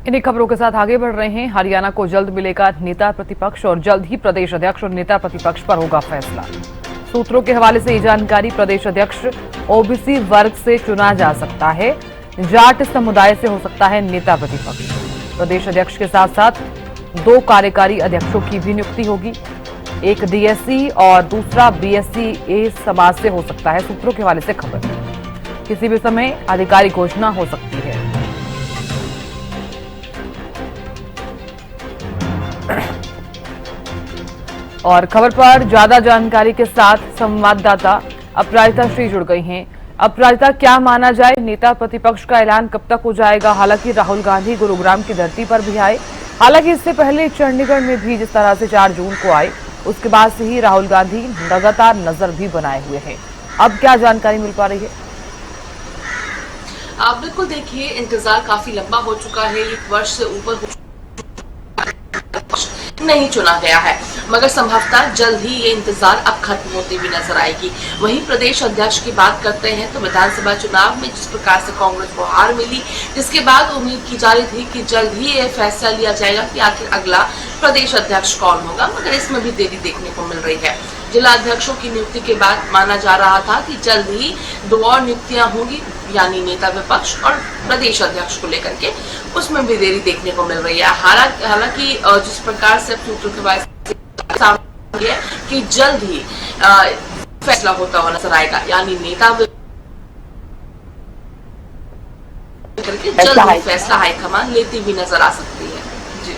इन्हीं खबरों के साथ आगे बढ़ रहे हैं। हरियाणा को जल्द मिलेगा नेता प्रतिपक्ष और जल्द ही प्रदेश अध्यक्ष और नेता प्रतिपक्ष पर होगा फैसला। सूत्रों के हवाले से ये जानकारी। प्रदेश अध्यक्ष ओबीसी वर्ग से चुना जा सकता है, जाट समुदाय से हो सकता है नेता प्रतिपक्ष। प्रदेश अध्यक्ष के साथ साथ 2 कार्यकारी अध्यक्षों की भी नियुक्ति होगी, एक डीएससी और दूसरा बीएससी ए समाज से हो सकता है। सूत्रों के हवाले से खबर, किसी भी समय आधिकारिक घोषणा हो सकती है। और खबर पर ज्यादा जानकारी के साथ संवाददाता अपराजिता श्री जुड़ गई हैं। अपराजिता, क्या माना जाए, नेता प्रतिपक्ष का ऐलान कब तक हो जाएगा? हालांकि राहुल गांधी गुरुग्राम की धरती पर भी आए, हालांकि इससे पहले चंडीगढ़ में भी जिस तरह से 4 जून को आए, उसके बाद से ही राहुल गांधी लगातार नजर भी बनाए हुए हैं। अब क्या जानकारी मिल पा रही है? आप बिल्कुल देखिए, इंतजार काफी लंबा हो चुका है, 1 वर्ष से ऊपर नहीं चुना गया है, मगर संभवतः जल्द ही ये इंतजार अब खत्म होती हुई नजर आएगी। वहीं प्रदेश अध्यक्ष की बात करते हैं तो विधानसभा चुनाव में जिस प्रकार से कांग्रेस को हार मिली, जिसके बाद उम्मीद की जा रही थी कि जल्द ही ये फैसला लिया जाएगा कि आखिर अगला प्रदेश अध्यक्ष कौन होगा, मगर इसमें भी देरी देखने को मिल रही है। जिला अध्यक्षों की नियुक्ति के बाद माना जा रहा था कि जल्द ही 2 और नियुक्तियां होंगी, यानी नेता विपक्ष और प्रदेश अध्यक्ष को लेकर के, उसमें भी देरी देखने को मिल रही है। हालांकि जिस प्रकार से सूत्रों के बाद सामने है कि जल्द ही फैसला होता हुआ नजर आएगा, यानी नेता करके जल्द ही फैसला हाईकमान लेती हुई नजर आ सकती है। जी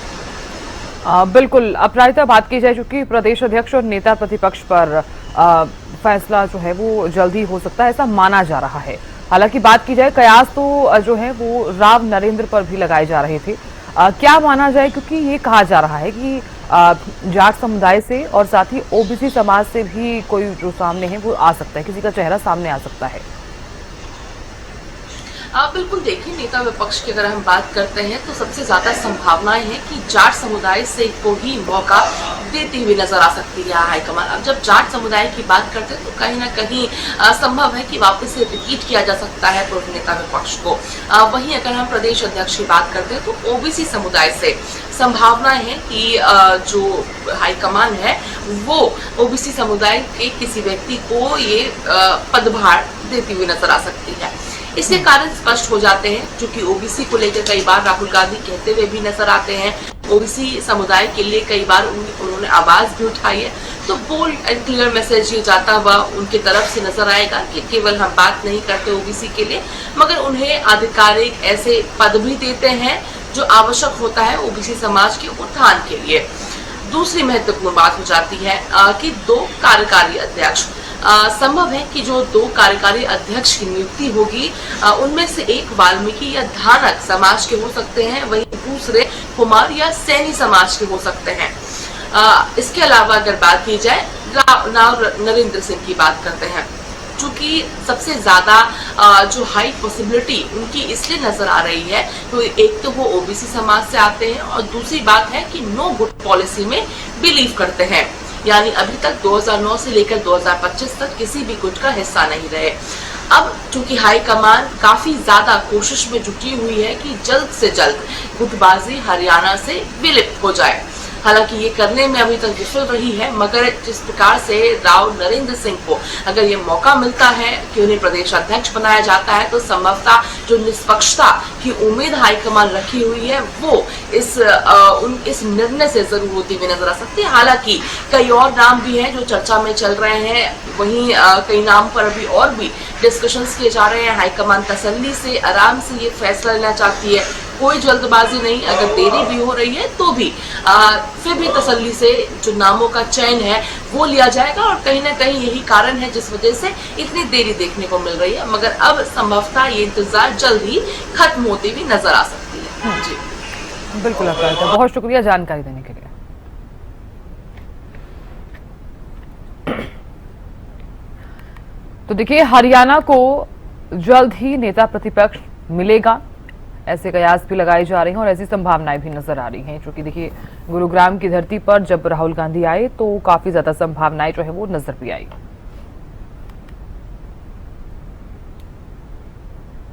बिल्कुल अपराजिता, बात की जाए चूंकि प्रदेश अध्यक्ष और नेता प्रतिपक्ष पर फैसला जो है वो जल्दी हो सकता है, ऐसा माना जा रहा है। हालांकि बात की जाए, कयास तो जो है वो राव नरेंद्र पर भी लगाए जा रहे थे। क्या माना जाए, क्योंकि ये कहा जा रहा है कि जाट समुदाय से और साथ ही ओबीसी समाज से भी कोई जो सामने है वो आ सकता है, किसी का चेहरा सामने आ सकता है। आप बिल्कुल देखिए, नेता विपक्ष की अगर हम बात करते हैं तो सबसे ज्यादा संभावनाएं हैं कि जाट समुदाय से को ही मौका देती हुई नजर आ सकती है हाईकमान। अब जब जाट समुदाय की बात करते हैं तो कहीं ना कहीं संभव है कि वापस से रिपीट किया जा सकता है पूर्व नेता विपक्ष को। वहीं अगर हम प्रदेश अध्यक्ष की बात करते हैं तो ओबीसी समुदाय से संभावनाएं है कि जो हाईकमान है वो ओबीसी समुदाय के किसी व्यक्ति को ये पदभार देती हुई नजर आ सकती है। इसके कारण स्पष्ट हो जाते हैं, क्योंकि ओबीसी को लेकर कई बार राहुल गांधी कहते हुए भी नजर आते हैं, ओबीसी समुदाय के लिए कई बार उन्होंने आवाज भी उठाई है। तो बोल्ड एंड क्लियर मैसेज ये जाता हुआ उनके तरफ से नजर आएगा कि केवल हम बात नहीं करते ओबीसी के लिए, मगर उन्हें आधिकारिक ऐसे पद भी देते हैं जो आवश्यक होता है ओबीसी समाज के उत्थान के लिए। दूसरी महत्वपूर्ण बात हो जाती है कि 2 कार्यकारी अध्यक्ष, संभव है कि जो 2 कार्यकारी अध्यक्ष की नियुक्ति होगी उनमें से एक वाल्मीकि या धानक समाज के हो सकते हैं, वहीं दूसरे कुमार या सैनी समाज के हो सकते हैं। इसके अलावा अगर बात की जाए राव नरेंद्र सिंह की बात करते हैं, चूंकि सबसे ज्यादा जो हाई पॉसिबिलिटी उनकी इसलिए नजर आ रही है तो एक तो वो ओबीसी समाज से आते हैं और दूसरी बात है कि नो गुट पॉलिसी में बिलीव करते हैं, यानी अभी तक 2009 से लेकर 2025 तक किसी भी गुट का हिस्सा नहीं रहे। अब चूंकि हाईकमान काफी ज्यादा कोशिश में जुटी हुई है कि जल्द से जल्द गुटबाजी हरियाणा से विलुप्त हो जाए, हालांकि ये करने में अभी तक विफल रही है, मगर जिस प्रकार से राव नरेंद्र सिंह को अगर ये मौका मिलता है कि उन्हें प्रदेश अध्यक्ष बनाया जाता है तो संभवतः जो निष्पक्षता की उम्मीद हाईकमान रखी हुई है वो इस निर्णय से जरूर होती हुई नजर आ सकती है। हालांकि कई और नाम भी हैं जो चर्चा में चल रहे हैं, वहीं कई नाम पर अभी और भी डिस्कशंस किए जा रहे हैं। हाईकमान तसल्ली से आराम से ये फैसला लेना चाहती है, कोई जल्दबाजी नहीं। अगर देरी भी हो रही है तो भी फिर भी तसल्ली से जो नामों का चयन है वो लिया जाएगा, और कहीं ना कहीं यही कारण है जिस वजह से इतनी देरी देखने को मिल रही है, मगर अब संभवतः ये इंतजार जल्द ही खत्म होती हुई नजर आ सकती है। जी बिल्कुल अपराजिता, बहुत शुक्रिया जानकारी देने के लिए। तो देखिए, हरियाणा को जल्द ही नेता प्रतिपक्ष मिलेगा, ऐसे कयास भी लगाए जा रहे हैं और ऐसी संभावनाएं भी नजर आ रही हैं। क्योंकि देखिए, गुरुग्राम की धरती पर जब राहुल गांधी आए तो काफी ज्यादा संभावनाएं जो है वो नजर भी आई।